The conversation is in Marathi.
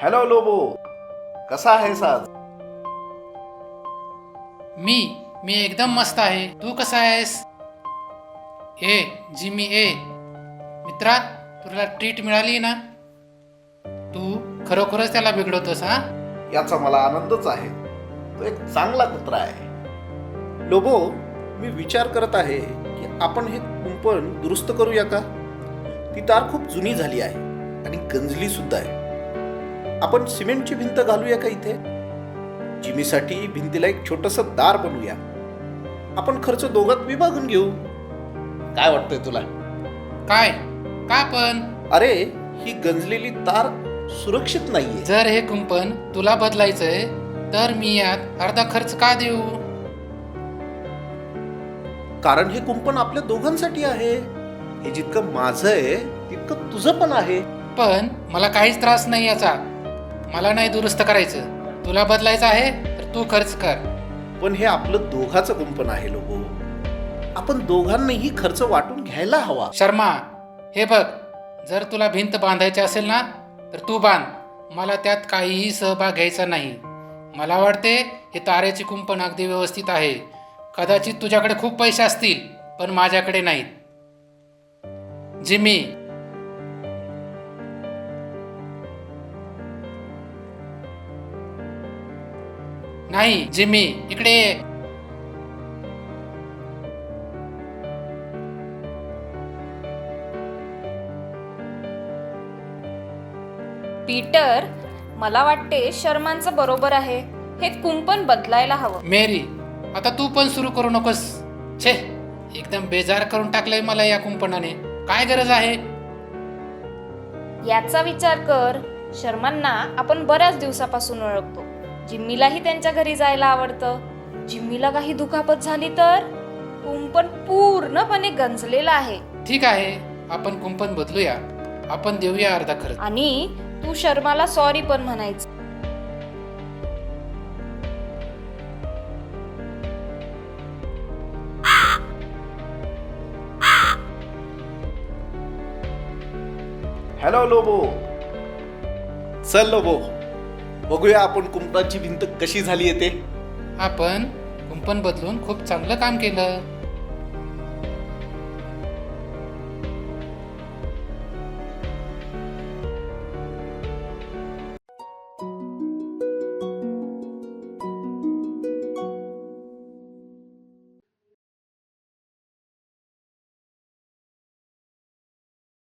हॅलो लोबो, कसा आहेस आज? मी एकदम मस्त आहे. तू कसा आहेस? जिमी मित्रा, तुला ट्रीट मिळाली ना? तू खरोखरच त्याला बिघडवतोस हा? याचा मला आनंदच आहे. तो एक चांगला कुत्रा आहे. लोबो, मी विचार करत आहे की आपण हे कुंपण दुरुस्त करूया का? ती तार खूप जुनी झाली आहे आणि गंजली सुद्धा आहे. आपण सिमेंटची भिंत घालूया का इथे? जिमीसाठी भिंतीला एक छोटंसं दार बनवूया. आपण खर्च दोघात विभागून घेऊ. काय वाटतंय तुला? काय? का पण? अरे, ही गंजलेली तार सुरक्षित नाहीये. जर हे कुंपण तुला बदलायचंय तर मी यात अर्धा खर्च का देऊ? कारण हे कुंपण आपल्या दोघांसाठी आहे. हे जितकं माझं आहे तितकं तुझं पण आहे. पण मला काहीच त्रास नाही याचा. मला नाही दुरुस्त करायचं. तुला बदलायचं आहे तर तू खर्च कर. पण हे आपलं दोघाचं कुंपण आहे लोगो. आपण दोघांनीही खर्च वाटून घ्यायला हवा. शर्मा, हे बघ, जर तुला भिंत बांधायची असेल ना तर तू बांध. मला त्यात काहीही सहभाग घ्यायचा नाही. मला वाटते हे तारेचे कुंपण अगदी व्यवस्थित आहे. कदाचित तुझ्याकडे खूप पैसे असतील पण माझ्याकडे नाहीत. जिमी, नाही जिमी, इकडे ये. पीटर, मला वाटते शर्मांचं बरोबर आहे. हे कुंपण बदलायला हवं. मेरी, आता तू पण सुरू करू नकोस. छे, एकदम बेजार करून टाकलंय मला या कुंपणाने. काय गरज आहे? याचा विचार कर. शर्मांना आपण बऱ्याच दिवसापासून ओळखतो. जिम्मीलाही त्यांच्या घरी जायला आवडतं. जिम्मीला काही दुखापत झाली तर कुंपण पूर्णपणे गंजलेलं आहे. ठीक आहे, आपण कुंपण बदलूया. आपण देऊया अर्धा खर्च. आणि तू शर्माला सॉरी पण म्हणायचं. हॅलो लोबो. चल लोबो, बघूया आपण कुंपणाची भिंत कशी झाली येते. आपण कुंपण बदलून खूप चांगलं काम केलं.